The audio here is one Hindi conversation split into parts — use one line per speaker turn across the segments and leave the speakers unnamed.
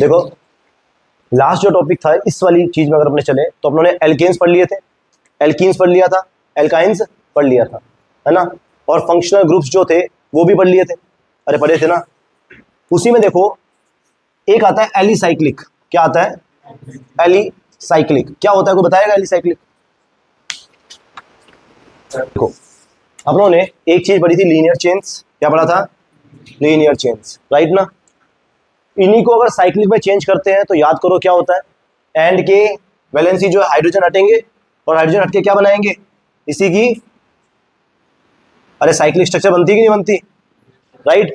देखो लास्ट जो टॉपिक था इस वाली चीज में अगर अपने चले तो अपनों ने एल्केन्स पढ़ लिए थे, एल्कीन्स पढ़ लिया था, एल्काइंस पढ़ लिया था, है ना, और फंक्शनल ग्रुप्स जो थे वो भी पढ़ लिए थे। अरे पढ़े थे ना। उसी में देखो एक आता है एलिसाइक्लिक। क्या आता है? एलिसाइक्लिक। क्या होता है कोई बताएगा एलिसाइक्लिक? देखो अपनों ने एक चीज पढ़ी थी लीनियर चेन्स। क्या पढ़ा था? लीनियर चेन्स, राइट ना। इन्हीं को अगर साइक्लिक में चेंज करते हैं तो याद करो क्या होता है, एंड के वैलेंसी जो है हाइड्रोजन हटेंगे और हाइड्रोजन हटके क्या बनाएंगे? इसी की अरे साइक्लिक स्ट्रक्चर बनती कि नहीं बनती, राइट।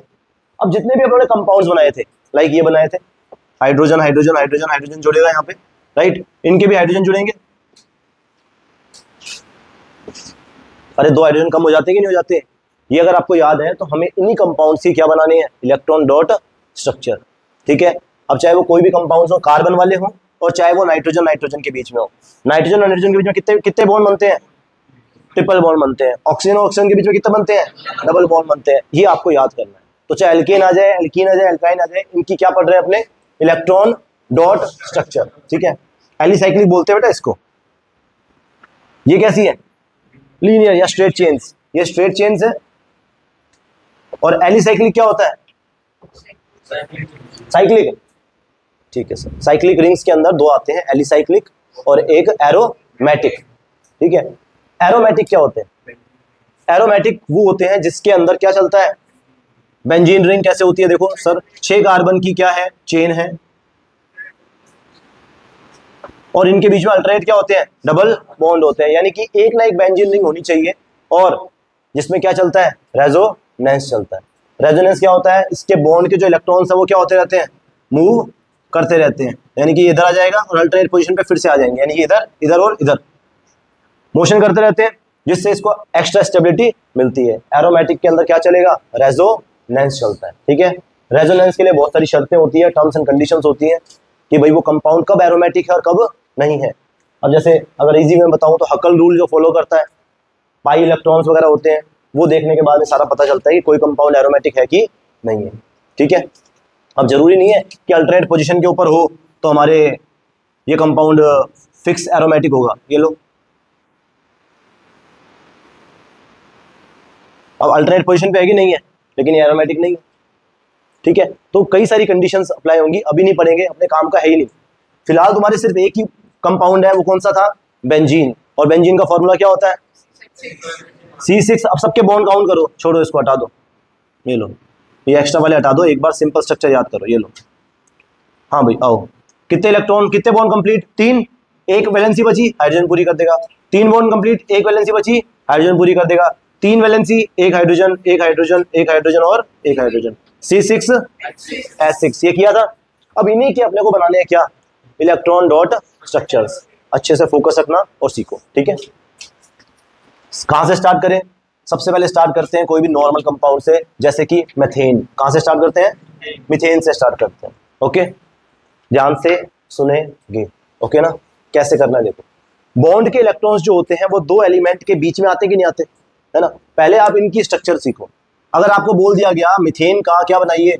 अब जितने भी अपने कंपाउंड्स बनाए थे, लाइक ये बनाए थे, हाइड्रोजन हाइड्रोजन हाइड्रोजन हाइड्रोजन जुड़ेगा यहाँ पे, राइट। इनके भी हाइड्रोजन जुड़ेंगे। अरे दो हाइड्रोजन कम हो जाते कि नहीं हो जाते? ये अगर आपको याद है तो हमें इन्हीं कंपाउंड्स की क्या बनानी है? इलेक्ट्रॉन डॉट स्ट्रक्चर, ठीक है। अब चाहे वो कोई भी कंपाउंड्स हो, कार्बन वाले हो, और चाहे वो नाइट्रोजन नाइट्रोजन के बीच में हो। नाइट्रोजन और नाइट्रोजन के बीच में कितने कितने बॉन्ड बनते हैं? ट्रिपल बॉन्ड बनते हैं। ऑक्सीजन और ऑक्सीजन के बीच में कितने बनते हैं? डबल बॉन्ड बनते हैं। ये आपको याद करना है। तो चाहे एल्केन आ जाए, एल्कीन आ जाए, एल्काइन आ जाए, इनकी क्या पढ़ रहे हैं अपने? इलेक्ट्रॉन डॉट स्ट्रक्चर, ठीक है। एलिसाइक्लिक बोलते हैं बेटा इसको। ये कैसी है? लीनियर या स्ट्रेट चेन्स। ये स्ट्रेट चेन्स है। और एलिसाइक्लिक क्या होता है? साइक्लिक, ठीक है सर। साइक्लिक रिंग्स के अंदर दो आते हैं, एलिसाइक्लिक और एक एरोमेटिक, ठीक है। एरोमेटिक क्या होते हैं? एरोमेटिक वो होते हैं जिसके अंदर क्या चलता है? बेंजीन रिंग कैसे होती है? देखो सर 6 कार्बन की क्या है? चेन है, और इनके बीच में अल्टरनेट क्या होते हैं? डबल बॉन्ड होते हैं। यानी कि एक ना एक बेंजीन रिंग होनी चाहिए, और जिसमें क्या चलता है? रेजोनेंस चलता है। रेजोनेंस क्या होता है? इसके बॉन्ड के जो इलेक्ट्रॉन्स है वो क्या होते रहते हैं? मूव करते रहते हैं। यानी कि इधर आ जाएगा और अल्टरनेट पोजीशन पे फिर से आ जाएंगे, यानी कि इधर इधर और इधर मोशन करते रहते हैं, जिससे इसको एक्स्ट्रा स्टेबिलिटी मिलती है। एरोमेटिक के अंदर क्या चलेगा? रेजोनेंस चलता है, ठीक है। रेजोनेंस के लिए बहुत सारी शर्तें होती है, टर्म्स एंड कंडीशंस होती हैं कि भाई वो कंपाउंड कब एरोमेटिक है और कब नहीं है। अब जैसे अगर इजी में बताऊं तो हकल रूल जो फॉलो करता है, पाई इलेक्ट्रॉन्स वगैरह होते हैं, वो देखने के बाद में सारा पता चलता है कि कोई कंपाउंड एरोमेटिक है कि नहीं है, ठीक है। अब जरूरी नहीं है कि अल्टरनेट पोजीशन के ऊपर हो तो हमारे ये कंपाउंड फिक्स एरोमेटिक होगा। ये लो, अब अल्टरनेट पोजीशन पे है कि नहीं है, लेकिन ये एरोमेटिक नहीं है, ठीक है। तो कई सारी कंडीशंस अप्लाई होंगी, अभी नहीं पढ़ेंगे, अपने काम का है ही नहीं। फिलहाल तुम्हारे सिर्फ एक ही कंपाउंड है, वो कौन सा था? बेंजीन। और बेंजीन का फॉर्मूला क्या होता है? C6। अब सबके बॉन्ड काउंट करो, छोड़ो इसको, हटा दो, ये लो, ये एक्स्ट्रा वाले हटा दो, एक बार सिंपल स्ट्रक्चर याद करो। ये लो, हाँ भाई आओ। कितने इलेक्ट्रॉन, कितने बॉन्ड कंप्लीट? 3। एक वैलेंसी बची, हाइड्रोजन पूरी कर देगा। 3 बॉन्ड कंप्लीट, एक वैलेंसी बची, हाइड्रोजन पूरी कर देगा। 3 वैलेंसी, एक हाइड्रोजन एक हाइड्रोजन एक हाइड्रोजन और एक हाइड्रोजन, C6H6। ये किया था। अब इन्हीं के अपने को बनाने हैं क्या? Electron dot structures. अच्छे से फोकस रखना और सीखो, ठीक है। कहां से स्टार्ट करें? सबसे पहले स्टार्ट करते हैं कोई भी नॉर्मल कंपाउंड से, जैसे कि मेथेन। कहां से स्टार्ट करते हैं? मीथेन से स्टार्ट करते हैं, ओके। ध्यान से सुनेंगे, ओके ना। कैसे करना है देखो, बॉन्ड के इलेक्ट्रॉन्स जो होते हैं वो दो एलिमेंट के बीच में आते कि नहीं आते, है ना। पहले आप इनकी स्ट्रक्चर सीखो। अगर आपको बोल दिया गया मीथेन का क्या बनाइए?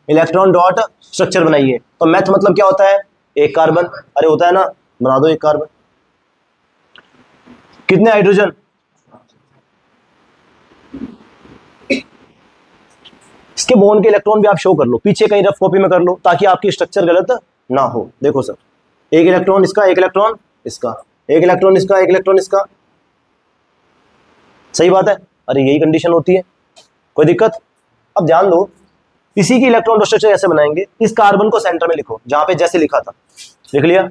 इलेक्ट्रॉन डॉट स्ट्रक्चर बनाइए, तो मैथ मतलब क्या होता है? एक कार्बन। अरे होता है ना, बना दो एक कार्बन। कितने हाइड्रोजन? इसके बॉन्ड के इलेक्ट्रॉन भी आप शो कर लो, पीछे कहीं रफ कॉपी में कर लो, ताकि आपकी स्ट्रक्चर गलत ना हो। देखो सर, एक इलेक्ट्रॉन इसका, एक इलेक्ट्रॉन इसका, एक इलेक्ट्रॉन इसका, एक इलेक्ट्रॉन इसका, सही बात है। अरे यही कंडीशन होती है, कोई दिक्कत? अब ध्यान दो, इसी की इलेक्ट्रॉन स्ट्रक्चर ऐसे बनाएंगे। इस कार्बन को सेंटर में लिखो, जहां पे जैसे लिखा था, लिख लिया।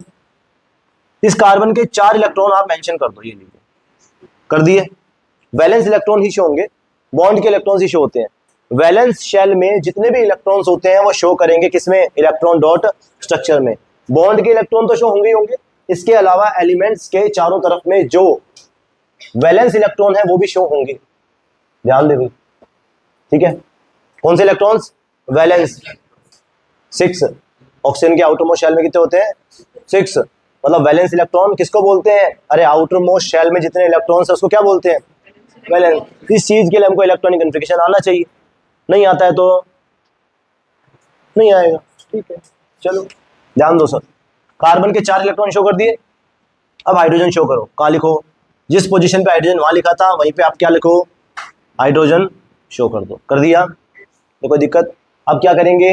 इस कार्बन के 4 इलेक्ट्रॉन आप मेंशन कर दो, ये लीजिए, कर दिए। वैलेंस इलेक्ट्रॉन ही शो होंगे, बॉन्ड के इलेक्ट्रॉन्स ही शो होते हैं। वैलेंस शेल में जितने भी इलेक्ट्रॉन्स होते हैं वो शो करेंगे किसमें? इलेक्ट्रॉन डॉट स्ट्रक्चर में। बॉन्ड के इलेक्ट्रॉन तो शो होंगे ही होंगे, इसके अलावा एलिमेंट्स के चारों तरफ में जो वैलेंस इलेक्ट्रॉन है वो भी शो होंगे। ध्यान दे, ठीक है। कौन से इलेक्ट्रॉन्स? वैलेंस 6। ऑक्सीजन के आउटर मोस्ट शेल में कितने होते हैं? 6। मतलब वैलेंस इलेक्ट्रॉन किसको बोलते हैं? अरे आउटर मोस्ट शेल में जितने इलेक्ट्रॉन्स है उसको क्या बोलते हैं? वैलेंस। इस चीज के लिए हमको इलेक्ट्रॉनिक कन्फिग्रेशन आना चाहिए, नहीं आता है तो नहीं आएगा, ठीक है। चलो ध्यान दो सर, कार्बन के 4 इलेक्ट्रॉन शो कर दिए, अब हाइड्रोजन शो करो। कहाँ लिखो, जिस पोजीशन पे हाइड्रोजन वहां लिखा था वहीं पे आप क्या लिखो, हाइड्रोजन शो कर दो। कर दिया तो कोई दिक्कत। अब क्या करेंगे,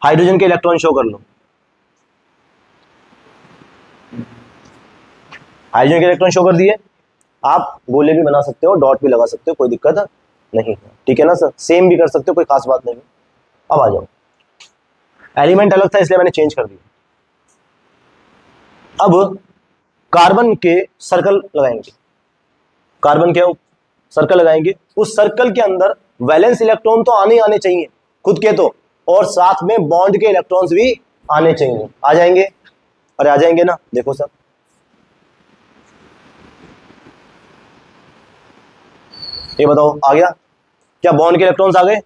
हाइड्रोजन के इलेक्ट्रॉन शो कर लो। हाइड्रोजन के इलेक्ट्रॉन शो कर दिए, आप गोले भी बना सकते हो, डॉट भी लगा सकते हो, कोई दिक्कत नहीं है, ठीक है ना सर। सेम भी कर सकते हो, कोई खास बात नहीं है। अब आ जाओ, एलिमेंट अलग था इसलिए मैंने चेंज कर दिया। अब कार्बन के सर्कल लगाएंगे, कार्बन के सर्कल लगाएंगे, उस सर्कल के अंदर वैलेंस इलेक्ट्रॉन तो आने आने चाहिए खुद के तो, और साथ में बॉन्ड के इलेक्ट्रॉन्स भी आने चाहिए। आ जाएंगे, अरे आ जाएंगे ना, देखो सर ये बताओ आ गया क्या, बॉन्ड के इलेक्ट्रॉन्स आ गए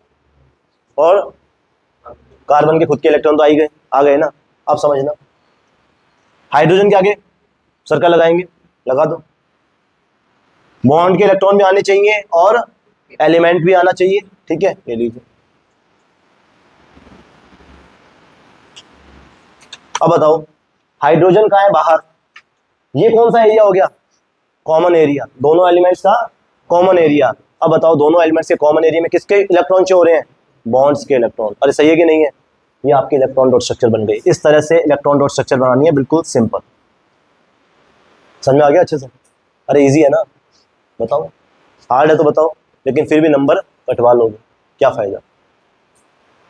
और कार्बन के खुद के इलेक्ट्रॉन तो आ गए ना। अब समझना, हाइड्रोजन के आगे सर्कल लगाएंगे, लगा दो, बॉन्ड के इलेक्ट्रॉन भी आने चाहिए और एलिमेंट भी आना चाहिए, ठीक है, ले लीजिए। अब बताओ हाइड्रोजन कहाँ है, बाहर, ये कौन सा एरिया हो गया, कॉमन एरिया, दोनों एलिमेंट्स का कॉमन एरिया। अब बताओ दोनों एलिमेंट्स के कॉमन एरिया में किसके इलेक्ट्रॉन शो हो रहे हैं, बॉन्ड्स के इलेक्ट्रॉन। अरे सही है कि नहीं है, ये आपकी इलेक्ट्रॉन डॉट स्ट्रक्चर बन गई। इस तरह से इलेक्ट्रॉन डॉट स्ट्रक्चर बनानी है, बिल्कुल सिंपल, समझ में आ गया अच्छे से। अरे इजी है ना, बताओ हार्ड है तो बताओ, लेकिन फिर भी नंबर कटवा लोगे, क्या फायदा।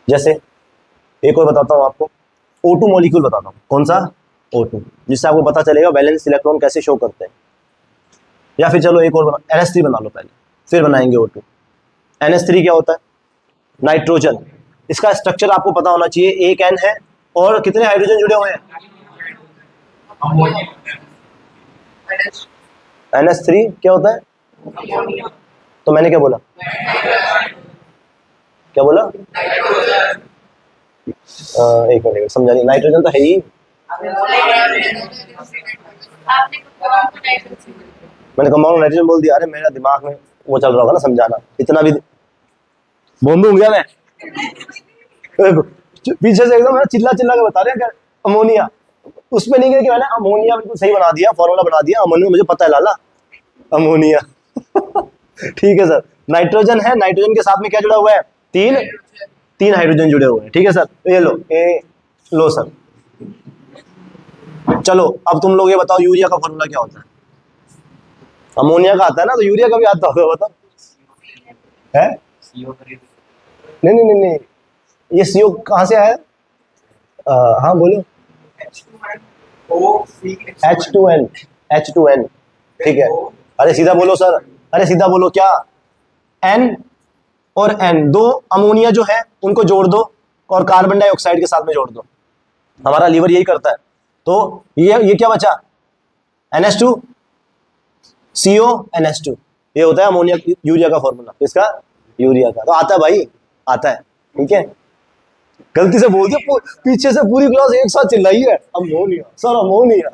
जैसे एक और बताता हूँ आपको, O2 मॉलिक्यूल बताता हूँ, कौन सा, O2, जिससे आपको पता चलेगा वैलेंस इलेक्ट्रॉन कैसे शो करते हैं। या फिर चलो एक और बना, NH3 बना लो पहले, फिर बनाएंगे O2। NH3 क्या होता है, नाइट्रोजन। इसका स्ट्रक्चर आपको पता होना चाहिए, एक N है और कितने हाइड्रोजन जुड़े हुए हैं, NH3 क्या होता है, तो मैंने क्या बोला, क्या बोला, एक मिनट समझा नहीं, नाइट्रोजन तो है ही, मैंने कंपाउंड नाइट्रोजन बोल दिया। अरे मेरा दिमाग में वो चल रहा होगा ना समझाना, इतना भी बोंदू हूँ क्या मैं पीछे से एकदम चिल्ला चिल्ला के बता रहे हैं अमोनिया, उसमें नहीं गया कि मैंने अमोनिया बिल्कुल सही बना दिया, फॉर्मूला बना दिया अमोनिया, मुझे पता है लाला अमोनिया ठीक है सर, नाइट्रोजन है, नाइट्रोजन के साथ में क्या जुड़ा हुआ है, तीन हाइड्रोजन जुड़े हुए हैं, ठीक है सर। ये लो, लो सर। चलो अब तुम लोग ये बताओ यूरिया का फॉर्मूला क्या होता है, अमोनिया का आता है ना, तो यूरिया का भी आता होगा, बताओ है, नहीं, ये सीओ कहाँ से आया, हाँ बोलो, H2N, ठीक है। अरे सीधा बोलो सर, अरे सीधा बोलो, क्या N और N दो अमोनिया जो है उनको जोड़ दो और कार्बन डाइऑक्साइड के साथ में जोड़ दो, हमारा लीवर यही करता है। तो ये क्या बचा, NH2 CO NH2, ये होता है अमोनिया यूरिया का फॉर्मूला, इसका यूरिया का, तो आता है भाई, आता है, ठीक है। गलती से बोल दिया, पीछे से पूरी क्लास एक साथ चिल्लाई है अमोनिया सर, अमोनिया।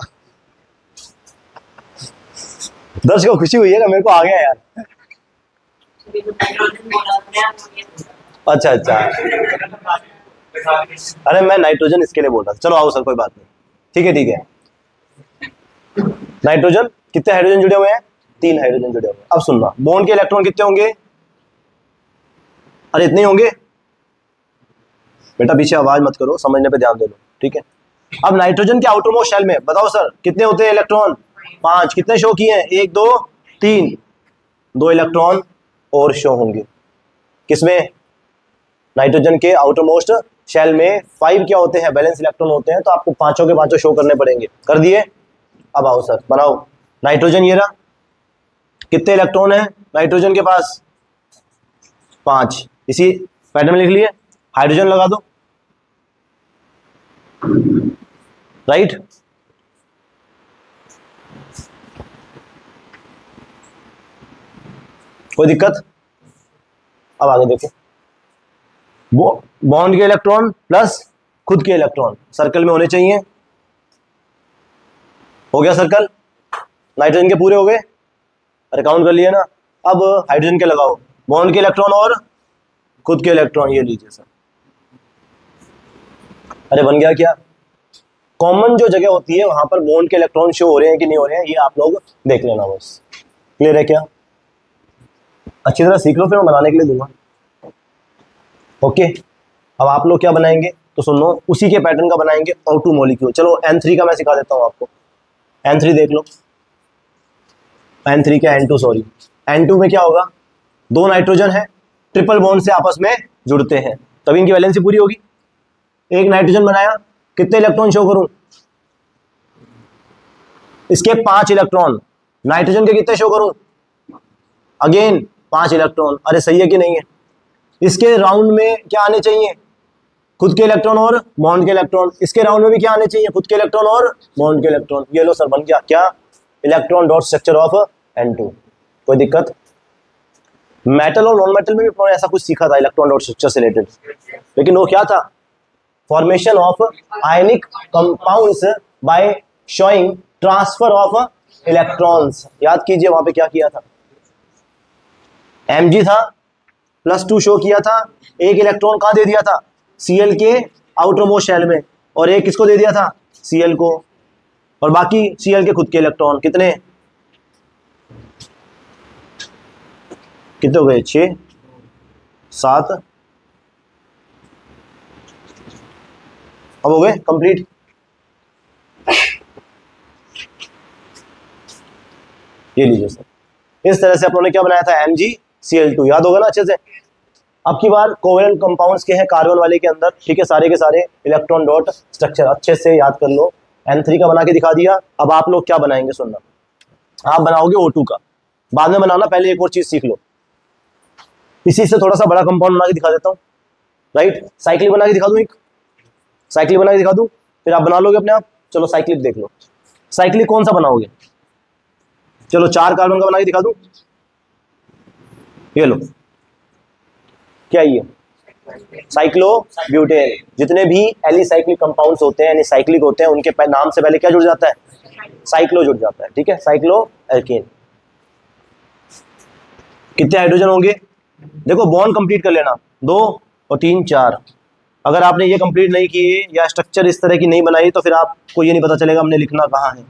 दर्शकों को खुशी हुई है ना, मेरे को आ गया यार। अच्छा, अरे मैं नाइट्रोजन इसके लिए बोल रहा था, चलो आओ सर कोई बात नहीं, ठीक है। नाइट्रोजन कितने हाइड्रोजन जुड़े हुए हैं, 3 हाइड्रोजन जुड़े हुए हैं। अब सुनना, बॉन्ड के इलेक्ट्रॉन कितने होंगे, अरे इतने होंगे बेटा, पीछे आवाज मत करो, समझने पे ध्यान दे लो, ठीक है। अब नाइट्रोजन के आउटर मोस्ट शेल में बताओ सर कितने होते हैं इलेक्ट्रॉन, 5, कितने शो किए हैं, 1 2 3, 2 इलेक्ट्रॉन और शो होंगे, किसमें, नाइट्रोजन के आउटर मोस्ट शेल में 5 क्या होते हैं, बैलेंस इलेक्ट्रॉन होते हैं, तो आपको पांचों के पांचों शो करने पड़ेंगे। कर दिए, अब आओ सर बनाओ, नाइट्रोजन ये रहा, कितने इलेक्ट्रॉन है नाइट्रोजन के पास, 5, इसी पैटर्न में लिख लिए। हाइड्रोजन लगा दो, राइट, कोई दिक्कत। अब आगे देखो, बॉन्ड के इलेक्ट्रॉन प्लस खुद के इलेक्ट्रॉन सर्कल में होने चाहिए, हो गया सर्कल, नाइट्रोजन के पूरे हो गए, अरे काउंट कर लिए ना। अब हाइड्रोजन के लगाओ, बॉन्ड के इलेक्ट्रॉन और खुद के इलेक्ट्रॉन, ये लीजिए सर, अरे बन गया क्या? कॉमन जो जगह होती है वहां पर बॉन्ड के इलेक्ट्रॉन शो हो रहे हैं कि नहीं हो रहे हैं, ये आप लोग देख लेना बस। क्लियर है क्या? अच्छी तरह सीख लो, फिर मैं बनाने के लिए दूंगा। ओके, अब आप लोग क्या बनाएंगे तो सुन लो, उसी के पैटर्न का बनाएंगे O2 मॉलिक्यूल। चलो N3 का मैं सिखा देता हूँ आपको। N3 देख लो, N3 क्या, N2 सॉरी। N2 में क्या होगा, दो नाइट्रोजन है, ट्रिपल बॉन्ड से आपस में जुड़ते हैं, तभी इनकी वैलेंसी पूरी होगी। एक नाइट्रोजन बनाया, कितने इलेक्ट्रॉन शो करूं? इसके 5 इलेक्ट्रॉन। नाइट्रोजन के कितने शो करूं? Again 5 electron. अरे सही है कि नहीं है? इसके राउंड में क्या आने चाहिए? खुद के इलेक्ट्रॉन और बॉन्ड के इलेक्ट्रॉन। इसके राउंड में भी क्या आने चाहिए? खुद के इलेक्ट्रॉन और बॉन्ड के इलेक्ट्रॉन। ये लो सर, बन गया क्या? Electron dot structure of N2। कोई दिक्कत? मेटल और नॉन मेटल में भी ऐसा कुछ सीखा था इलेक्ट्रॉन डॉट स्ट्रक्चर से रिलेटेड, लेकिन वो क्या था? Formation of ionic compounds by showing transfer of electrons. याद कीजिए वहां पे क्या किया था? Mg था, +2 शो किया था, एक इलेक्ट्रॉन कहां दे दिया था? Cl के आउटर मोस्ट शेल में, और एक किसको दे दिया था? Cl को, और बाकी Cl के खुद के इलेक्ट्रॉन कितने कितने हो गए? 6 7, अब हो गए कंप्लीट। ये लीजिए सर, इस तरह से अपनों ने क्या बनाया था? MgCl2। याद होगा ना अच्छे से? अब की बार कोवेलेंट कंपाउंड्स के हैं कार्बन वाले के अंदर, ठीक है, सारे के सारे इलेक्ट्रॉन डॉट स्ट्रक्चर अच्छे से याद कर लो। N3 का बना के दिखा दिया। अब आप लोग क्या बनाएंगे सुनना, आप बनाओगे O2 का, बाद में बनाना, पहले एक और चीज सीख लो। इसी से थोड़ा सा बड़ा कंपाउंड बना के दिखा देता हूँ, राइट? साइक्लिक बना के दिखा दूँ, एक साइक्लिक बना के दिखा दूँ, फिर आप बना लोगे अपने आप। चलो साइक्लिक देख लो। साइक्लिक कौन सा बनाओगे? चलो 4 कार्बन का बना के दिखा दूँ। ये लो, क्या ये? साइक्लोब्यूटेन। जितने भी एलिसाइक्लिक कंपाउंड्स होते हैं, साइक्लिक होते हैं, उनके नाम से पहले क्या जुड़ जाता है? साइक्लो जुड़ जाता है, ठीक है, साइक्लो एल्केन। कितने हाइड्रोजन होंगे? देखो बॉन्ड कंप्लीट कर लेना, 2 और 3 4। अगर आपने ये कंप्लीट नहीं किए या स्ट्रक्चर इस तरह की नहीं बनाई तो फिर आपको ये नहीं पता चलेगा हमने लिखना कहाँ है।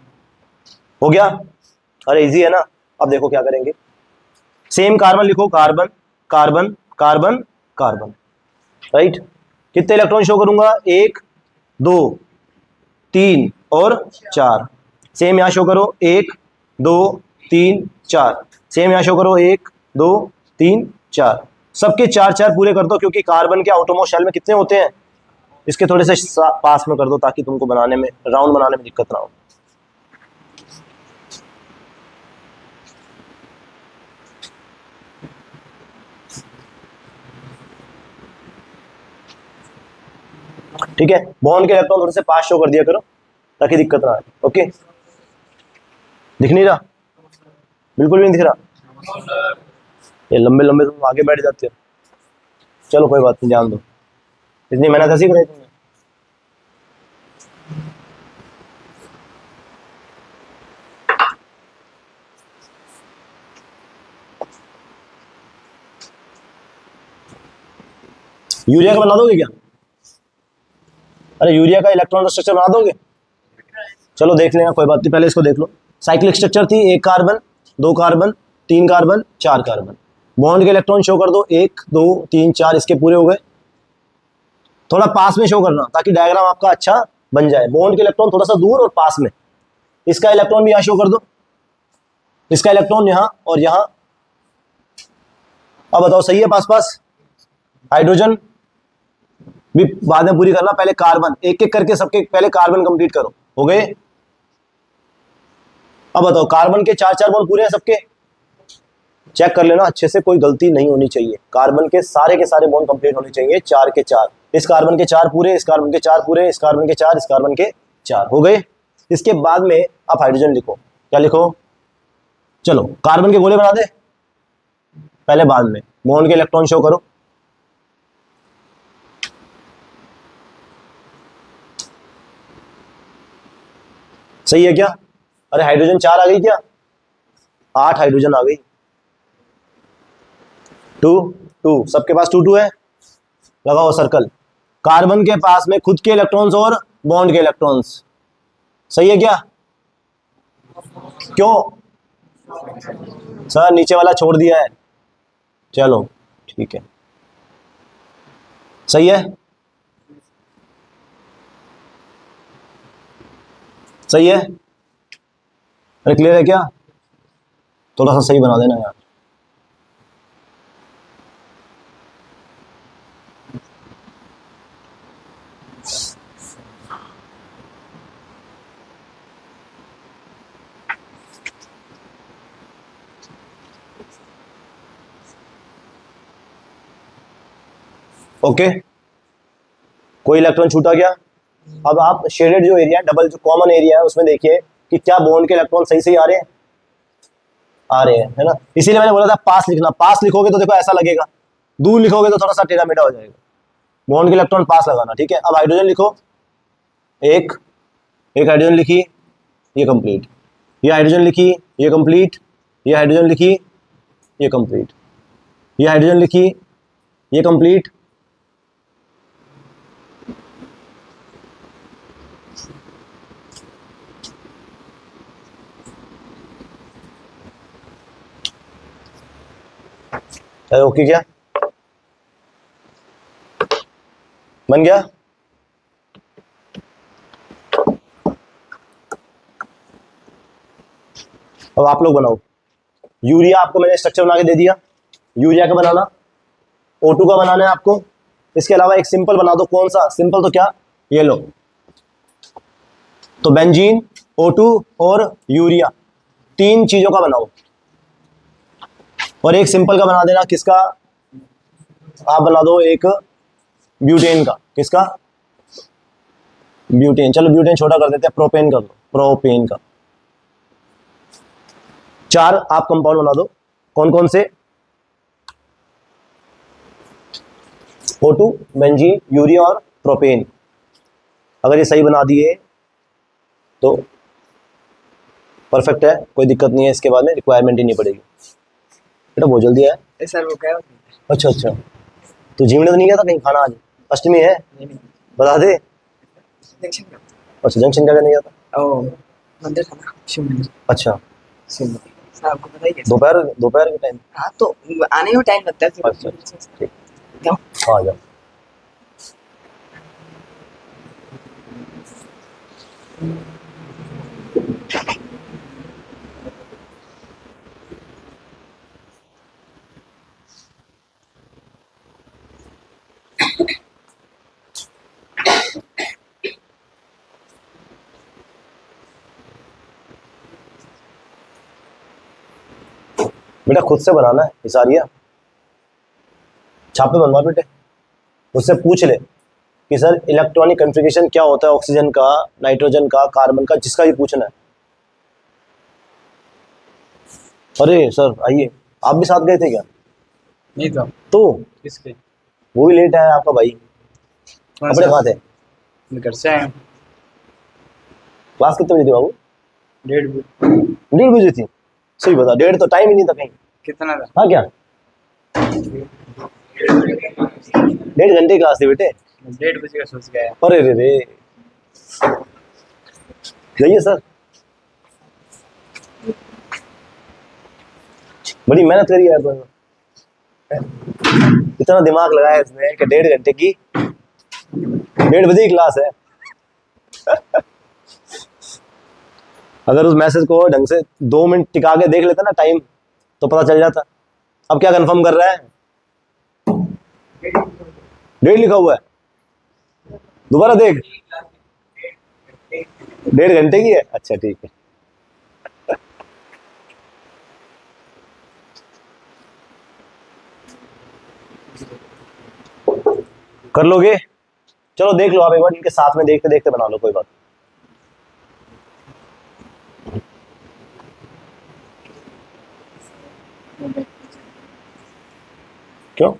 हो गया? अरे इजी है ना। अब देखो क्या करेंगे, सेम कार्बन लिखो, carbon carbon carbon carbon, right? कितने इलेक्ट्रॉन शो करूंगा? 1 2 3 और 4। सेम यहाँ शो करो, 1 2 3 4। सेम यहाँ शो करो, 1 2 3 4। सबके 4 4 पूरे कर दो, क्योंकि कार्बन के आउटरमोस्ट शेल में कितने होते हैं? इसके थोड़े से पास में कर दो ताकि तुमको बनाने में, राउंड बनाने में दिक्कत ना हो। ठीक है, बॉन्ड के इलेक्ट्रॉन थोड़े से पास शो कर दिया करो ताकि दिक्कत ना आए। ओके, दिख नहीं रहा? बिल्कुल भी नहीं दिख रहा? ये लंबे लंबे तुम आगे बैठ जाते हो। चलो कोई बात नहीं, जान दो, इतनी मेहनत ऐसी कराई तुमने। यूरिया का बना दोगे क्या? अरे यूरिया का इलेक्ट्रॉन स्ट्रक्चर बना दोगे? चलो देख लेना, कोई बात नहीं, पहले इसको देख लो। साइक्लिक स्ट्रक्चर थी, 1 carbon 2 carbon 3 carbon 4 carbon. Bond के इलेक्ट्रॉन शो कर दो, 1 2 3 4, इसके पूरे हो गए। थोड़ा पास में शो करना ताकि डायग्राम आपका अच्छा बन जाए। बॉन्ड के इलेक्ट्रॉन थोड़ा सा दूर और पास में। इसका इलेक्ट्रॉन भी यहाँ शो कर दो, इसका इलेक्ट्रॉन यहाँ और यहाँ। अब बताओ सही है? पास पास। हाइड्रोजन भी बाद में पूरी करना, पहले कार्बन एक एक करके सबके पहले कार्बन कंप्लीट करो। हो गए? अब बताओ कार्बन के 4 4 बॉन्ड पूरे हैं सबके? चेक कर लेना अच्छे से, कोई गलती नहीं होनी चाहिए। कार्बन के सारे बॉन्ड कंप्लीट होने चाहिए, 4 के 4। इस कार्बन के 4 पूरे, इस कार्बन के 4 पूरे, इस कार्बन के 4, इस कार्बन के 4। हो गए? इसके बाद में आप हाइड्रोजन लिखो। क्या लिखो? चलो कार्बन के गोले बना दे पहले, बाद में बॉन्ड के इलेक्ट्रॉन शो करो। सही है क्या? अरे हाइड्रोजन 4 आ गई क्या? 8 हाइड्रोजन आ गई। 2 2, सबके पास 2 2 है, लगाओ सर्कल। कार्बन के पास में खुद के इलेक्ट्रॉन्स और बॉन्ड के इलेक्ट्रॉन्स। सही है क्या? क्यों सर नीचे वाला छोड़ दिया है? चलो ठीक है, सही है, सही है। अरे क्लियर है क्या? थोड़ा सा सही बना देना यार। ओके, कोई इलेक्ट्रॉन छूटा गया। अब आप शेडेड जो एरिया है, डबल जो कॉमन एरिया है, उसमें देखिए कि क्या बॉन्ड के इलेक्ट्रॉन सही सही आ रहे हैं, आ रहे हैं, है ना। इसीलिए मैंने बोला था पास लिखना। पास लिखोगे तो देखो ऐसा लगेगा, दूर लिखोगे तो थोड़ा सा टेढ़ा मेढ़ा हो जाएगा। बॉन्ड के इलेक्ट्रॉन पास लगाना, ठीक है। अब हाइड्रोजन लिखो, एक एक हाइड्रोजन लिखी, ये कंप्लीट। ये हाइड्रोजन लिखी, ये कंप्लीट। ये हाइड्रोजन लिखी, ये कंप्लीट। ये हाइड्रोजन लिखी, ये कंप्लीट। ओके क्या बन गया? अब आप लोग बनाओ। यूरिया आपको मैंने स्ट्रक्चर बना के दे दिया, यूरिया का बनाना। O2 का बनाना है आपको। इसके अलावा एक सिंपल बना दो। कौन सा सिंपल? तो क्या, ये लो। तो बेंजीन, O2 और यूरिया, तीन चीजों का बनाओ। और एक सिंपल का बना देना। किसका? आप बना दो एक ब्यूटेन का। किसका? ब्यूटेन। चलो ब्यूटेन छोटा कर देते हैं, प्रोपेन कर दो, प्रोपेन का। चार आप कंपाउंड बना दो। कौन कौन से? O2, बेंजीन, यूरिया और प्रोपेन। अगर ये सही बना दिए तो परफेक्ट है, कोई दिक्कत नहीं है। इसके बाद में रिक्वायरमेंट ही नहीं पड़ेगी। बेटा बहुत जल्दी है
सर वो क्या?
अच्छा अच्छा, तो जिम में तो नहीं गया था कहीं खाना आज? अष्टमी है, बता दे।
जंक्शन का।
अच्छा जंक्शन क्या करने गया था?
ओ मंदिर था ना, शिव मंदिर।
अच्छा,
शिव मंदिर सर, आपको पता ही है।
दोपहर दोपहर के टाइम?
हाँ तो आने में टाइम लगता है फिर।
अच्छा ठीक,
जाओ।
हाँ जाओ। बेटा खुद से बनाना है ये सारिया, छापे बनवा बेटे। उससे पूछ ले कि सर इलेक्ट्रॉनिक कॉन्फ़िगरेशन क्या होता है, ऑक्सीजन का, नाइट्रोजन का, कार्बन का, जिसका भी पूछना है। अरे सर आइए, आप भी साथ गए थे क्या?
नहीं
तो
किसके?
वो भी लेट आया आपका भाई। अपने कहाँ थे?
घर से आए।
क्लास कितने बजे थी बाबू?
1:30
1:30 बजे थी? सही बता, 1:30 तो टाइम ही नहीं था कहीं।
कितना था?
हाँ क्या 1.5 घंटे की क्लास थी बेटे।
1:30 का सोच गया।
अरे रे रे, जाइए सर, बड़ी मेहनत करी यार तुमने, इतना दिमाग लगाया इसने कि 1.5 घंटे की, 1:30 बजे की क्लास है। अगर उस मैसेज को ढंग से 2 मिनट टिका के देख लेता ना टाइम, तो पता चल जाता। अब क्या कंफर्म कर रहा है? 1:30 लिखा हुआ है, दोबारा देख। 1.5 घंटे की है, अच्छा ठीक है। कर लोगे? चलो देख लो आप एक बार, इनके साथ में देखते देखते बना लो, कोई बात। क्यों?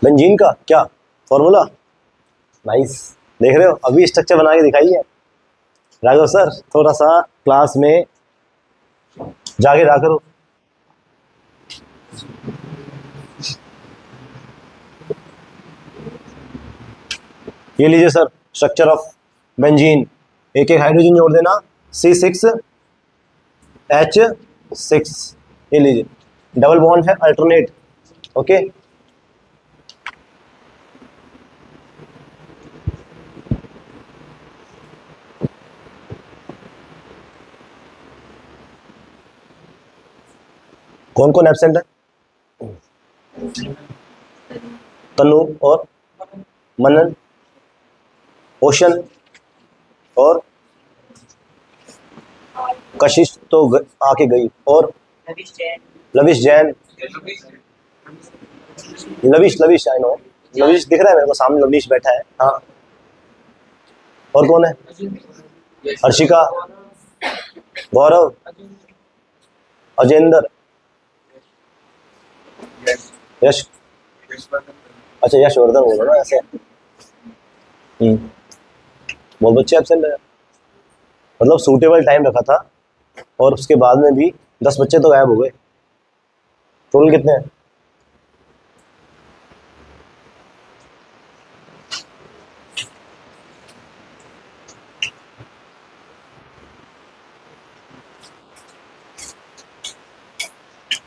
बेंजीन का क्या फॉर्मूला? नाइस, देख रहे हो अभी स्ट्रक्चर बना के दिखाई है राघव सर। थोड़ा सा क्लास में जाके रहा करो। ये लीजिए सर स्ट्रक्चर ऑफ बेंजीन। एक एक हाइड्रोजन जोड़ देना, C6H6। ये लीजिए डबल बॉन्ड है अल्टरनेट। ओके, कौन कौन एब्सेंट है? तनु और मनन, ओशन और कशिश तो आके गई, और lavish Jain, lavish I know, lavish दिख रहा है मेरे को सामने, लविश बैठा है। हाँ, और कौन है? हर्षिका, गौरव, अजेंद्र, यश। अच्छा यशवर्धन बोलो ना ऐसे। बहुत बच्चे एब्सेंट है, मतलब सूटेबल टाइम रखा था और उसके बाद में भी 10 बच्चे तो गायब हो गए। टोटल कितने हैं?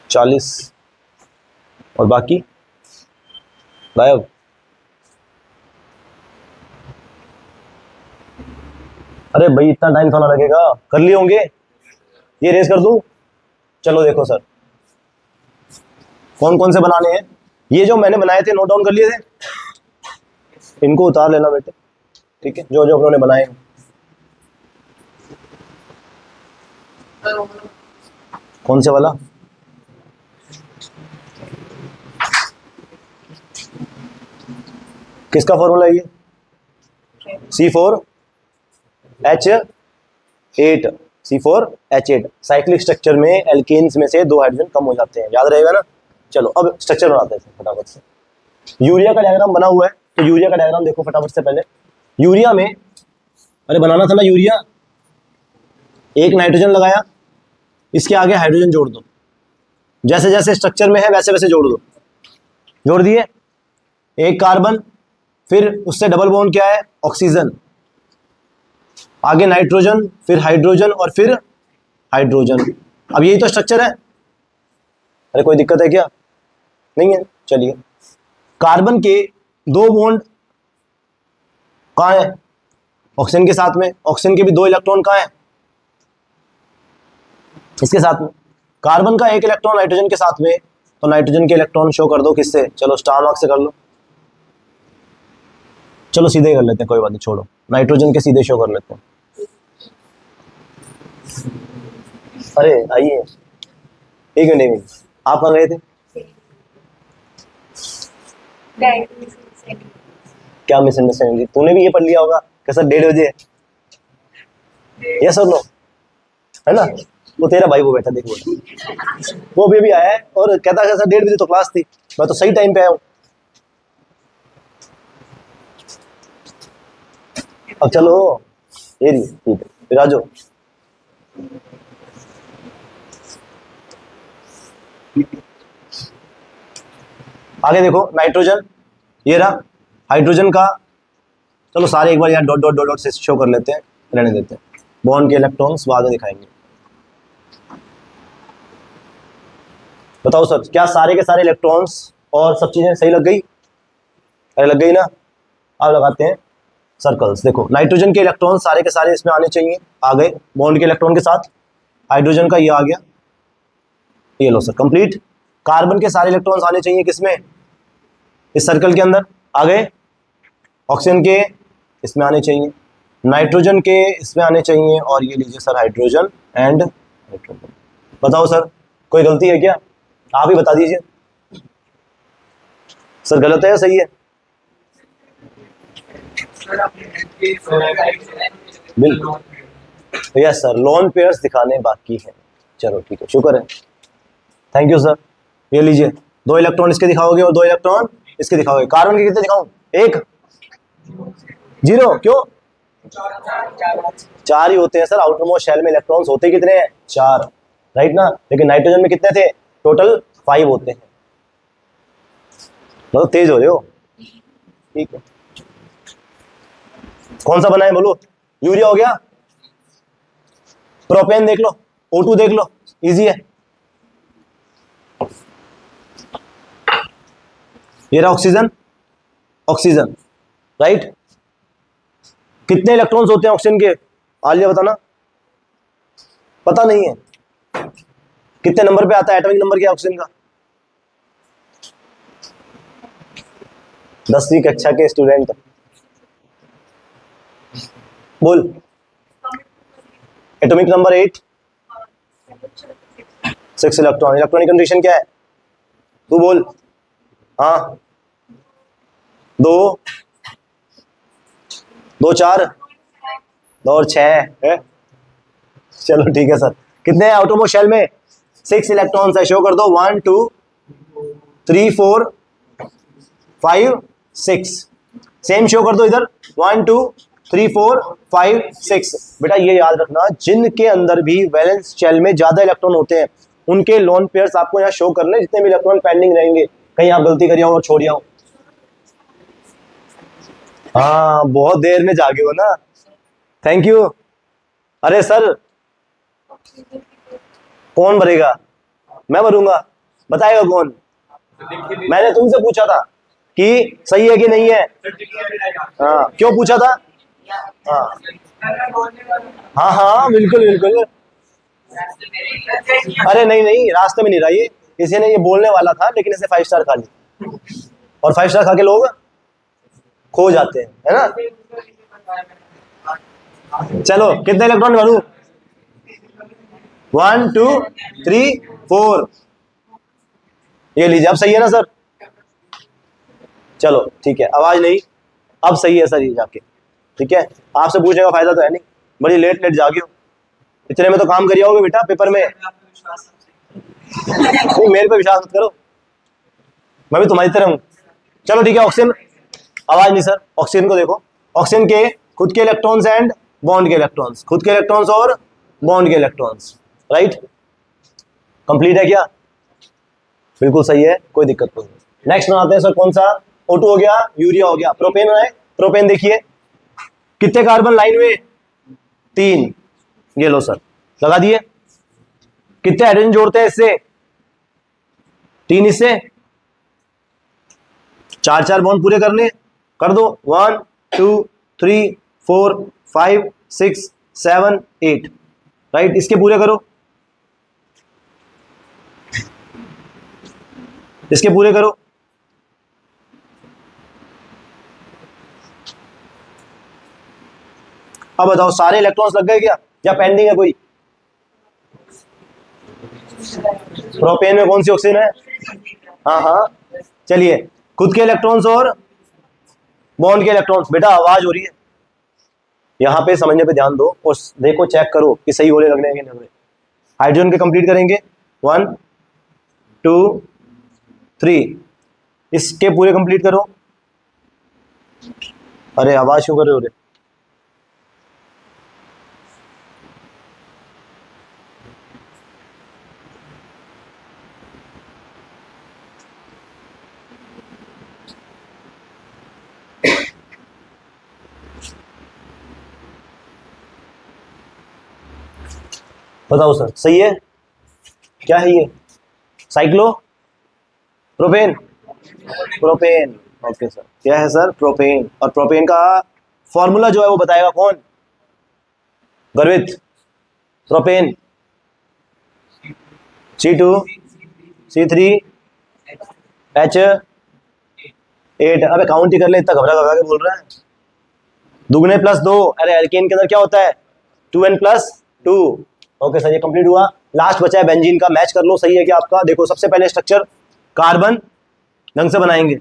चालीस, और बाकी गायब। अरे भाई इतना टाइम थोड़ा लगेगा, कर लिए होंगे। ये रेस कर दूं? चलो देखो सर कौन कौन से बनाने हैं। ये जो मैंने बनाए थे नोट डाउन कर लिए थे, इनको उतार लेना बेटे, ठीक है, जो जो उन्होंने बनाए हैं। कौन से वाला? किसका फॉर्मूला है ये? C4H8। C4H8 साइक्लिक स्ट्रक्चर में एल्केन्स में से 2 हाइड्रोजन कम हो जाते हैं, याद रहेगा ना। चलो अब स्ट्रक्चर बनाते हैं फटाफट से। यूरिया का डायग्राम बना हुआ है, तो यूरिया का डायग्राम देखो फटाफट से। पहले यूरिया में, अरे बनाना था ना यूरिया, एक नाइट्रोजन लगाया, इसके आगे हाइड्रोजन जोड़ दो, जैसे जैसे स्ट्रक्चर में है वैसे वैसे जोड़ दो। जोड़ दिए, एक कार्बन, फिर उससे डबल बॉन्ड क्या है? ऑक्सीजन, आगे नाइट्रोजन, फिर हाइड्रोजन और फिर हाइड्रोजन। अब यही तो स्ट्रक्चर है। अरे कोई दिक्कत है क्या? नहीं है, चलिए। कार्बन के 2 बॉन्ड कहाँ है? ऑक्सीजन के साथ में। ऑक्सीजन के भी 2 इलेक्ट्रॉन कहाँ है? इसके साथ में। कार्बन का 1 इलेक्ट्रॉन नाइट्रोजन के साथ में, तो नाइट्रोजन के इलेक्ट्रॉन शो कर दो किससे? चलो स्टार मार्क से कर लो। चलो सीधे कर लेते हैं, कोई बात नहीं, छोड़ो, नाइट्रोजन के सीधे शो कर लेते हैं। अरे आइए, एक मिनट, आप कहाँ गए थे? क्या मिसअंडरस्टैंडिंग? तूने भी ये पढ़ लिया होगा कैसा 1:30 बजे? यस और नो, है ना? वो तेरा भाई वो बैठा, देख वो भी आया है और कहता है सर 1:30 बजे तो क्लास थी, मैं तो सही टाइम पे आया हूँ। अब चलो ये ठीक है, फिर आ जाओ। आगे देखो नाइट्रोजन, ये रहा हाइड्रोजन का। चलो सारे एक बार यार डॉट डॉट डॉट डॉट से शो कर लेते हैं, रहने देते हैं, बॉन्ड के इलेक्ट्रॉन्स बाद में दिखाएंगे। बताओ सर, क्या सारे के सारे इलेक्ट्रॉन्स और सब चीजें सही लग गई? अरे लग गई ना। अब लगाते हैं सर्कल्स। देखो नाइट्रोजन के इलेक्ट्रॉन सारे के सारे इसमें आने चाहिए, आ गए बॉन्ड के इलेक्ट्रॉन के साथ। हाइड्रोजन का ये आ गया, ये लो सर कंप्लीट। कार्बन के सारे इलेक्ट्रॉन्स आने चाहिए किसमें? इस सर्कल के अंदर, आ गए। ऑक्सीजन के इसमें आने चाहिए, नाइट्रोजन के इसमें आने चाहिए, और ये लीजिए सर हाइड्रोजन एंड नाइट्रोजन। बताओ सर कोई गलती है क्या? आप ही बता दीजिए सर, गलत है या सही है? बिल्कुल यस सर, लोन पेयर्स दिखाने बाकी हैं। चलो ठीक है, शुक्र है, थैंक यू सर। ये लीजिए 2 इलेक्ट्रॉन इसके दिखाओगे और 2 इलेक्ट्रॉन इसके दिखाओगे। कार्बन के कितने दिखाऊं? 1 0, क्यों? 4 ही होते हैं सर, आउटर मोस्ट शेल में इलेक्ट्रॉन्स होते कितने हैं? 4, राइट ना। लेकिन नाइट्रोजन में कितने थे? टोटल 5 होते हैं। मतलब तेज हो रहे हो, ठीक है। कौन सा बना है बोलो? यूरिया हो गया, प्रोपेन देख लो, O2 देख लो, इजी है। ये रहा ऑक्सीजन, ऑक्सीजन, राइट। कितने इलेक्ट्रॉन्स होते हैं ऑक्सीजन के? आलिया बताना। पता नहीं है? कितने नंबर पे आता है एटॉमिक नंबर क्या ऑक्सीजन का? 10वीं कक्षा के स्टूडेंट बोल। Atomic number 8, 6 electron. Electronic condition क्या है? तू बोल। हाँ, 2 2 4 2 और 6 है। चलो ठीक है सर। कितने हैं आउटर मोस्ट शेल में? 6 इलेक्ट्रॉन्स है। शो कर दो, 1 2 3 4 5 6। सेम शो कर दो इधर, 1 2 3 4 5 6। बेटा ये याद रखना, जिनके अंदर भी वैलेंस शेल में ज्यादा इलेक्ट्रॉन होते हैं उनके लोन पेयर्स आपको यहाँ शो करने, जितने भी इलेक्ट्रॉन पेंडिंग रहेंगे। कहीं आप गलती करिए और छोड़िए हो। हाँ, बहुत देर में जागे हो ना, थैंक यू। अरे सर कौन भरेगा? मैं भरूंगा। बताएगा कौन? मैंने तुमसे पूछा था कि सही है कि नहीं है। हाँ, क्यों पूछा था? हाँ हाँ हाँ, बिल्कुल बिल्कुल। अरे नहीं नहीं, रास्ते में नहीं रहा ये, किसी ने ये बोलने वाला था लेकिन इसे 5 स्टार खा ली, और 5 स्टार खा के लोग खो जाते हैं, है ना। चलो कितने इलेक्ट्रॉन भरूं? 1 2 3 4। ये लीजिए, अब सही है ना सर? चलो ठीक है, आवाज नहीं, अब सही है सर ये जाके, ठीक है। आपसे पूछने का फायदा तो है नहीं, बड़ी लेट लेट जागे हो। इतने में तो काम करिए होगे बेटा पेपर में। नहीं, मेरे पे विश्वास मत करो, मैं भी तुम्हारी तरह हूं। चलो ठीक है, ऑक्सीजन, आवाज नहीं सर। ऑक्सीजन को देखो, ऑक्सीजन के खुद के इलेक्ट्रॉन्स एंड बॉन्ड के इलेक्ट्रॉन्स, खुद के इलेक्ट्रॉन्स और बॉन्ड के इलेक्ट्रॉन्स, राइट। कंप्लीट है क्या? बिल्कुल सही है, कोई दिक्कत नहीं। नेक्स्ट बनाते हैं सर, कौन सा? O2 हो गया, यूरिया हो गया, प्रोपेन है। प्रोपेन देखिए कितने कार्बन लाइन में? 3। ये लो सर, लगा दिए। कितने हाइड्रोजन जोड़ते हैं इससे? 3 इससे। 4 4 बॉन्ड पूरे करने, कर दो। 1 2 3 4 5 6 7 8, राइट। इसके पूरे करो, इसके पूरे करो। अब बताओ सारे इलेक्ट्रॉन्स लग गए क्या, या पेंडिंग है कोई? प्रोपेन में कौन सी ऑक्सीजन है? हाँ हाँ, चलिए खुद के इलेक्ट्रॉन्स और बॉन्ड के इलेक्ट्रॉन्स। बेटा आवाज हो रही है, यहां पे समझने पे ध्यान दो और देखो, चेक करो कि सही होने लगने के। हाइड्रोजन के कंप्लीट करेंगे, 1 2 3। इसके पूरे कंप्लीट करो। अरे आवाज क्यों कर रहे हो रे? बताओ सर, सही है? क्या है ये? Cyclo propane, propane, okay sir. क्या है सर? प्रोपेन। और प्रोपेन का फॉर्मूला जो है वो बताएगा कौन? गर्वित। Propane C2 C3 H8। अबे काउंट ही कर ले, इतना घबरा घबरा के बोल रहा है। दुगने प्लस 2, अरे एल्केन के अंदर क्या होता है 2n+2। ओके सर, ये कंप्लीट हुआ। लास्ट बचा है बेंजीन का, मैच कर लो सही है क्या आपका। देखो सबसे पहले स्ट्रक्चर कार्बन ढंग से बनाएंगे,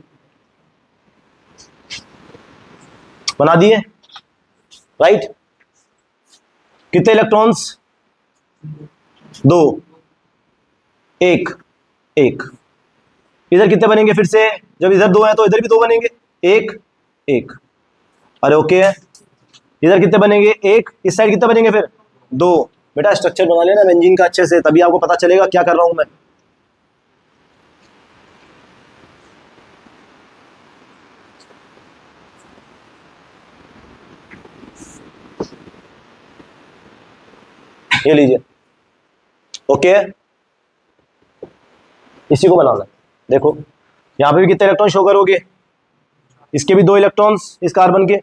बना दिए राइट। कितने इलेक्ट्रॉन्स 2, 1 1। इधर कितने बनेंगे फिर से, जब इधर 2 है तो इधर भी 2 बनेंगे, 1 1। अरे ओके है। इधर कितने बनेंगे 1, इस साइड कितने बनेंगे फिर 2। बेटा स्ट्रक्चर बना लेना बेंजीन का अच्छे से, तभी आपको पता चलेगा क्या कर रहा हूं मैं। ये लीजिए ओके, इसी को बनाना है। देखो यहां पे भी कितने इलेक्ट्रॉन शो करोगे, इसके भी 2 इलेक्ट्रॉन्स इस कार्बन के,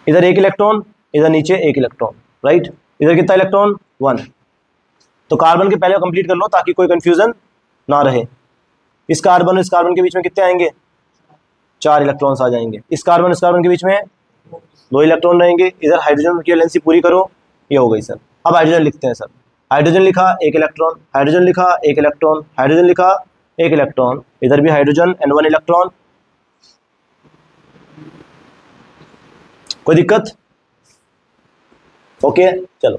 इधर 1 इलेक्ट्रॉन, इधर नीचे 1 इलेक्ट्रॉन राइट। इधर कितना इलेक्ट्रॉन 1। तो कार्बन के पहले कंप्लीट कर लो ताकि कोई कंफ्यूजन ना रहे। इस कार्बन और इस कार्बन के बीच में कितने आएंगे 4 इलेक्ट्रॉन्स आ जाएंगे। इस कार्बन के बीच में 2 इलेक्ट्रॉन रहेंगे। इधर हाइड्रोजन की वैलेंसी पूरी करो, ये हो गई सर। अब हाइड्रोजन लिखते हैं सर। हाइड्रोजन लिखा 1 इलेक्ट्रॉन, हाइड्रोजन लिखा 1 इलेक्ट्रॉन, हाइड्रोजन लिखा 1 इलेक्ट्रॉन, इधर भी हाइड्रोजन एंड 1 इलेक्ट्रॉन। कोई दिक्कत? ओके चलो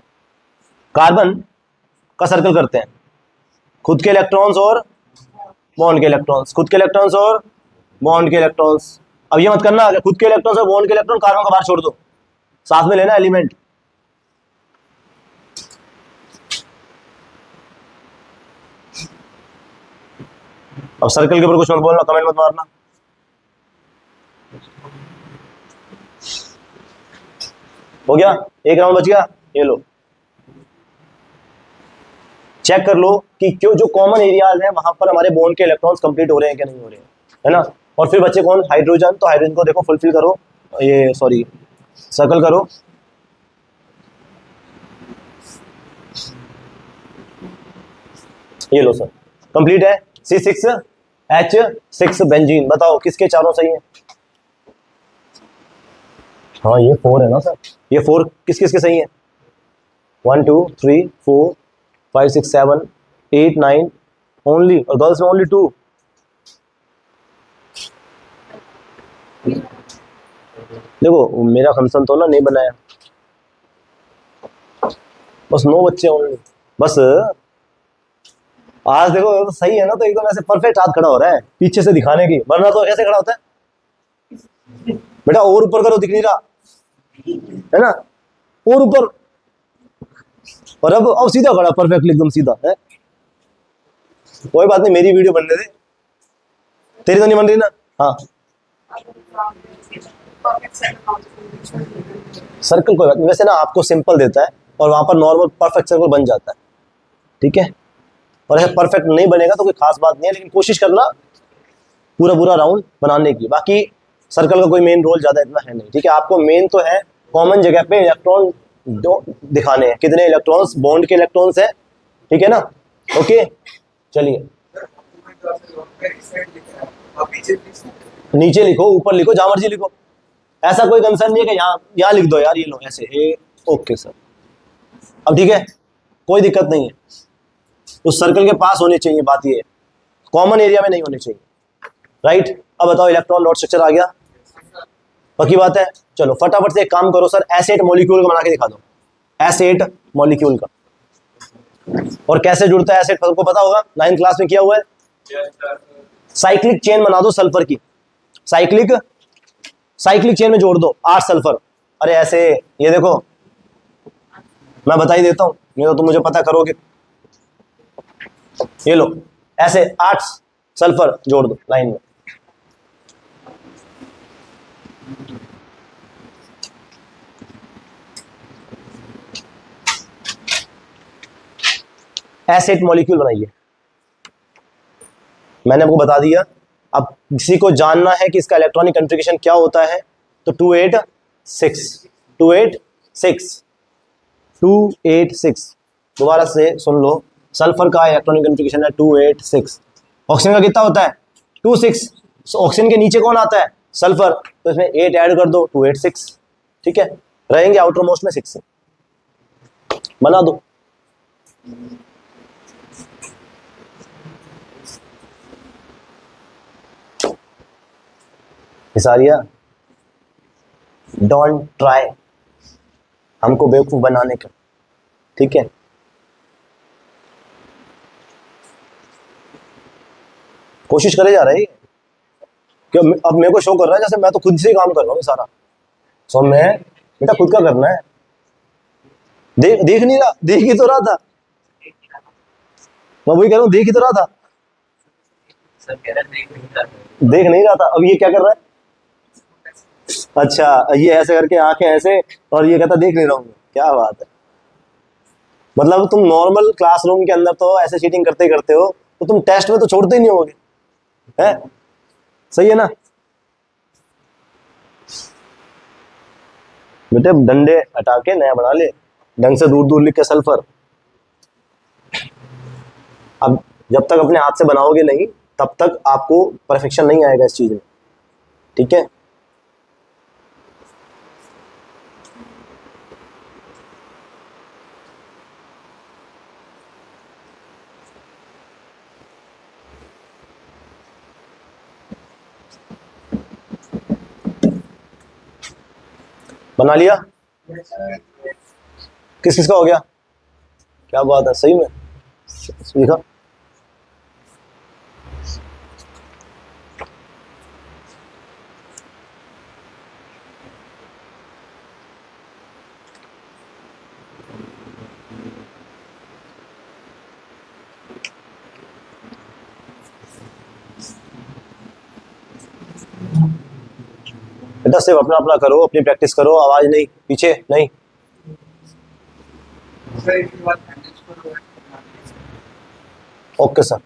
कार्बन का सर्कल करते हैं। खुद के इलेक्ट्रॉन्स और बॉन्ड के इलेक्ट्रॉन्स, खुद के इलेक्ट्रॉन्स और बॉन्ड के इलेक्ट्रॉन्स। अब ये मत करना कि खुद के इलेक्ट्रॉन्स और बॉन्ड के इलेक्ट्रॉन कार्बन को बाहर छोड़ दो, साथ में लेना एलिमेंट। अब सर्कल के ऊपर कुछ मत बोलना, कमेंट मत मारना। हो गया, एक राउंड बच गया। ये लो चेक कर लो कि क्यों जो कॉमन एरियाज हैं वहां पर हमारे बॉन्ड के इलेक्ट्रॉन्स कंप्लीट हो रहे हैं कि नहीं हो रहे हैं, है ना। और फिर बच्चे कौन, हाइड्रोजन। तो हाइड्रोजन को देखो फुलफिल करो, ये सॉरी सर्कल करो। ये लो सर कंप्लीट है। C6H6 benzene. बताओ किसके चारों सही है? हाँ ये 4 है ना सर, ये 4 किस किस के सही है? 1 2 3 4 5 6 7 8 9 ओनली, और गर्ल्स में ओनली 2। देखो मेरा कंसर्न तो ना नहीं बनाया, बस 9 बच्चे ओनली बस। आज देखो तो सही है ना, तो एकदम ऐसे परफेक्ट हाथ खड़ा हो रहा है पीछे से दिखाने की, वरना तो ऐसे खड़ा होता है बेटा। और ऊपर करो, दिख नहीं रहा है ना, और ऊपर। और अब सीधा खड़ा परफेक्टली एकदम सीधा है। कोई बात नहीं, मेरी वीडियो बनने दे, तेरी तो नहीं बन रही ना। हाँ सर्कल कोई बात नहीं, वैसे ना आपको सिंपल देता है और वहां पर नॉर्मल परफेक्ट सर्कल बन जाता है, ठीक है। और ऐसे परफेक्ट नहीं बनेगा तो कोई खास बात नहीं है, लेकिन कोशिश करना पूरा राउंड बनाने की। बाकी सर्कल का कोई मेन रोल ज्यादा इतना है नहीं, ठीक है। आपको मेन तो है कॉमन जगह पे इलेक्ट्रॉन दिखाने हैं, कितने इलेक्ट्रॉन्स बॉन्ड के इलेक्ट्रॉन्स हैं, ठीक है ना। ओके चलिए नीचे लिखो, ऊपर लिखो, जहां मर्जी लिखो, ऐसा कोई कंसर्न नहीं है कि यहाँ लिख दो यार, ये लो ऐसे। ओके सर अब ठीक है, कोई दिक्कत नहीं है। उस सर्कल के पास होने चाहिए, बात ये है कॉमन एरिया में नहीं होने चाहिए, राइट। अब बताओ इलेक्ट्रॉन डॉट स्ट्रक्चर आ गया, पक्की बात है। चलो फटाफट से एक काम करो सर, एसिड मॉलिक्यूल का बना के दिखा दो, एसिड मॉलिक्यूल का। और कैसे जुड़ता है एसिड, सबको पता होगा, 9th क्लास में किया हुआ है। साइक्लिक चेन बना दो सल्फर की, साइक्लिक चेन में जोड़ दो 8 सल्फर। अरे ऐसे, ये देखो मैं बता ही देता हूं, नहीं तो तुम मुझे पता करोगे। ये लो ऐसे 8 सल्फर जोड़ दो लाइन में। एसिड मॉलिक्यूल बनाइए, मैंने आपको बता दिया। अब किसी को जानना है कि इसका इलेक्ट्रॉनिक कॉन्फ़िगरेशन क्या होता है, तो 286 दोबारा से सुन लो। सल्फर का इलेक्ट्रॉनिक कॉन्फ़िगरेशन है 286। ऑक्सीजन का कितना होता है 26। ऑक्सीजन के नीचे कौन आता है सल्फर, तो इसमें 8 ऐड कर दो, 2 8 6, ठीक है, रहेंगे आउटर मोस्ट में 6, बना दो। हिसारिया, डोंट ट्राई हमको बेवकूफ बनाने का, ठीक है। कोशिश करे जा रही है कि अब मेरे को शो कर रहा है जैसे मैं तो खुद से ही काम कर रहा हूँ सारा। सो मैं बेटा खुद का करना है। देख नहीं रहा, देख ही तो रहा था, मैं वही कह रहा हूँ, देख ही तो रहा था।
सर कह रहे
देख नहीं रहा था, अब ये क्या कर रहा है? अच्छा, ये ऐसे करके आंखें ऐसे, और ये कहता देख नहीं रहा हूँ। क्या बात है, मतलब तुम नॉर्मल क्लासरूम के अंदर तो ऐसे चीटिंग करते ही करते हो, तो तुम टेस्ट में तो छोड़ते ही नहीं होगे, है? सही है ना बेटे? डंडे हटा के नया बना ले, ढंग से दूर दूर लिख के सल्फर। अब जब तक अपने हाथ से बनाओगे नहीं तब तक आपको परफेक्शन नहीं आएगा इस चीज में, ठीक है। बना लिया? किस किस का हो गया? क्या बात है, सही में लिखा। बेटा सिर्फ अपना अपना करो, अपनी प्रैक्टिस करो, आवाज नहीं, पीछे नहीं। Okay sir.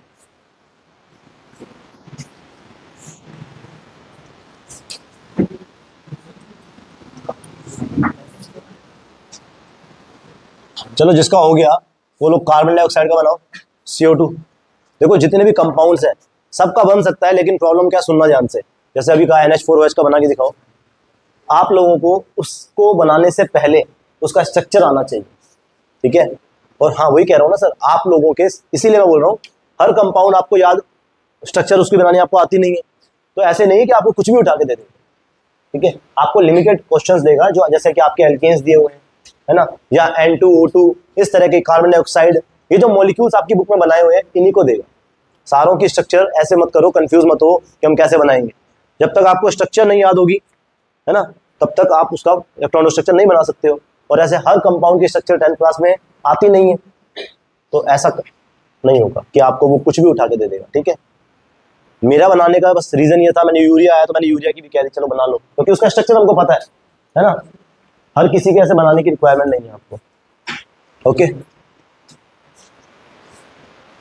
चलो जिसका हो गया वो लोग कार्बन डाइऑक्साइड का बनाओ, CO2। देखो जितने भी कंपाउंड्स हैं सबका बन सकता है, लेकिन प्रॉब्लम क्या, सुनना ध्यान से। जैसे अभी कहा NH4OH का बना के दिखाओ, आप लोगों को उसको बनाने से पहले उसका स्ट्रक्चर आना चाहिए, ठीक है। और हाँ वही कह रहा हूँ ना सर, आप लोगों के, इसीलिए मैं बोल रहा हूँ हर कंपाउंड आपको याद, स्ट्रक्चर उसकी बनानी आपको आती नहीं है, तो ऐसे नहीं है कि आपको कुछ भी उठा के दे देंगे, ठीक है। आपको लिमिटेड क्वेश्चंस देगा, जो जैसे कि आपके एल्केन्स दिए हुए हैं, है ना, या N2O2, इस तरह के कार्बन डाइऑक्साइड, ये जो मॉलिक्यूल्स आपकी बुक में बनाए हुए हैं इन्हीं को देगा। सारों की स्ट्रक्चर ऐसे मत करो, कंफ्यूज मत हो कि हम कैसे बनाएंगे। जब तक आपको स्ट्रक्चर नहीं याद होगी, है ना, तब तक आप उसका इलेक्ट्रॉन स्ट्रक्चर नहीं बना सकते हो। और ऐसे हर कंपाउंड की स्ट्रक्चर 10th क्लास में आती नहीं है, तो ऐसा नहीं होगा कि आपको वो कुछ भी उठा के दे देगा, ठीक है। मेरा बनाने का बस रीजन ये था, मैंने यूरिया आया तो मैंने यूरिया की भी कह दी चलो बना लो, क्योंकि उसका स्ट्रक्चर हमको पता है ना। हर किसी के ऐसे बनाने की रिक्वायरमेंट नहीं है आपको। ओके,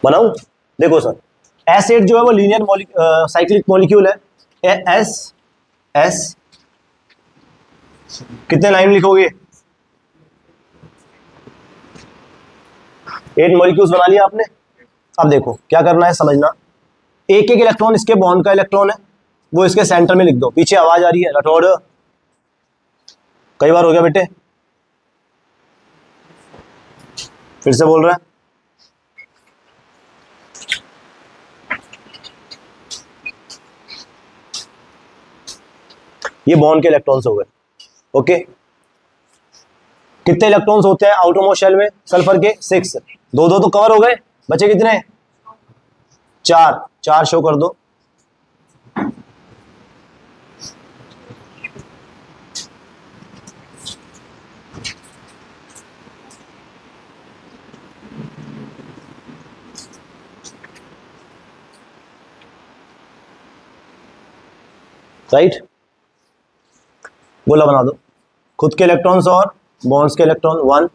बनाऊं? देखो सर, एसिड जो है वो लीनियर साइक्लिक मॉलिक्यूल है। एस कितने लाइन लिखोगे? 8 मॉलिक्यूल्स बना लिया आपने। अब देखो क्या करना है, समझना। एक एक इलेक्ट्रॉन इसके बॉन्ड का इलेक्ट्रॉन है, वो इसके सेंटर में लिख दो। पीछे आवाज आ रही है राठौड़, कई बार हो गया बेटे, फिर से बोल रहा है। ये बॉन्ड के इलेक्ट्रॉन्स हो गए, ओके। कितने इलेक्ट्रॉन्स होते हैं आउटरमोस्ट शेल में सल्फर के? 6। दो दो तो कवर हो गए, बचे कितने? 4। 4 शो कर दो। राइट, गोला बना दो। खुद के इलेक्ट्रॉन्स और बॉन्ड्स के इलेक्ट्रॉन 1,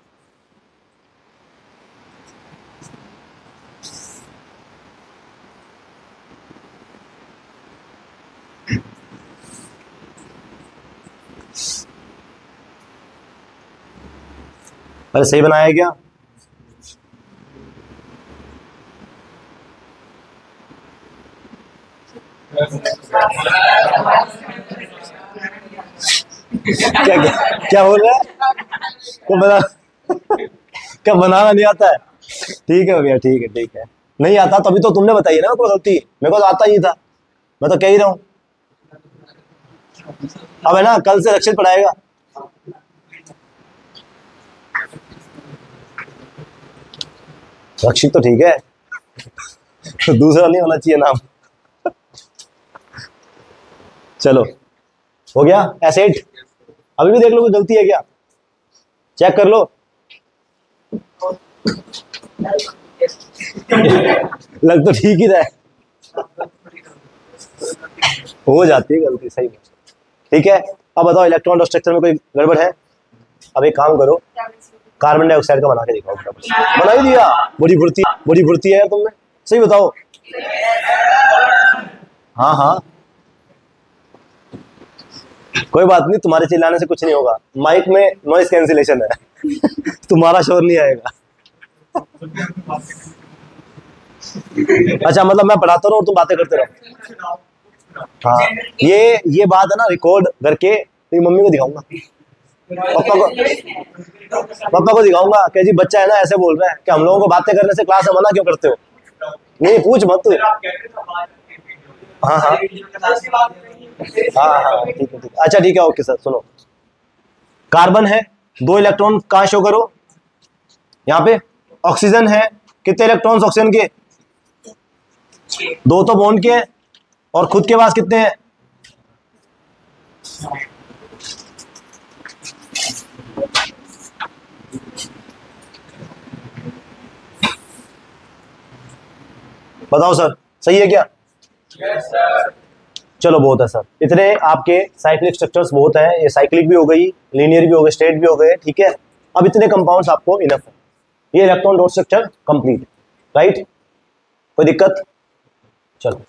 अरे सही बनाया क्या? क्या क्या क्या बोल रहा है? क्या बना क्या बनाना नहीं आता है? ठीक है भैया, ठीक है ठीक है। नहीं आता तभी तो तुमने बताई है ना कोई गलती, मेरे को तो आता ही था, मैं तो कह ही रहा हूँ। अब है ना, कल से रक्षित पढ़ाएगा। रक्षित तो ठीक है, तो दूसरा नहीं होना चाहिए नाम। चलो, हो गया एसेट। अभी भी देख लो कोई गलती है क्या, चेक कर लो। लग तो ठीक ही रहा है, हो जाती है गलती, सही है। ठीक है, अब बताओ इलेक्ट्रॉन और स्ट्रक्चर में कोई गड़बड़ है? अब एक काम करो, कार्बन डाइऑक्साइड का बना के दिखाओ फटाफट। बना ही दिया, बड़ी फुर्ती है यार तुमने, सही बताओ। हाँ हाँ, कोई बात नहीं, तुम्हारे चिल्लाने से कुछ नहीं होगा, माइक में नॉइस कैंसिलेशन है। तुम्हारा शोर नहीं आएगा। अच्छा, मतलब मैं पढ़ाता रहूं और तुम बातें करते रहो। हाँ, ये बात है ना, रिकॉर्ड करके तेरी मम्मी को दिखाऊंगा, पापा को दिखाऊंगा कि जी बच्चा है ना ऐसे बोल रहा है कि हम लोगों को बातें करने से क्लास में मना क्यों करते हो। नहीं पूछ मत तू। हाँ हाँ हाँ हाँ, ठीक है ठीक है, अच्छा ठीक है, ओके सर। सुनो, कार्बन है, 2 इलेक्ट्रॉन कहाँ शो करो, यहाँ पे। ऑक्सीजन है, कितने इलेक्ट्रॉन्स ऑक्सीजन के? 2 तो बॉन्ड के हैं, और खुद के पास कितने हैं? बताओ सर, सही है क्या? चलो बहुत है सर, इतने आपके साइक्लिक स्ट्रक्चर्स बहुत हैं, ये साइक्लिक भी हो गई, लीनियर भी हो गए, स्ट्रेट भी हो गए, ठीक है। अब इतने कंपाउंड्स आपको इनफ है, ये electron dot structure complete, right? कोई दिक्कत? चलो।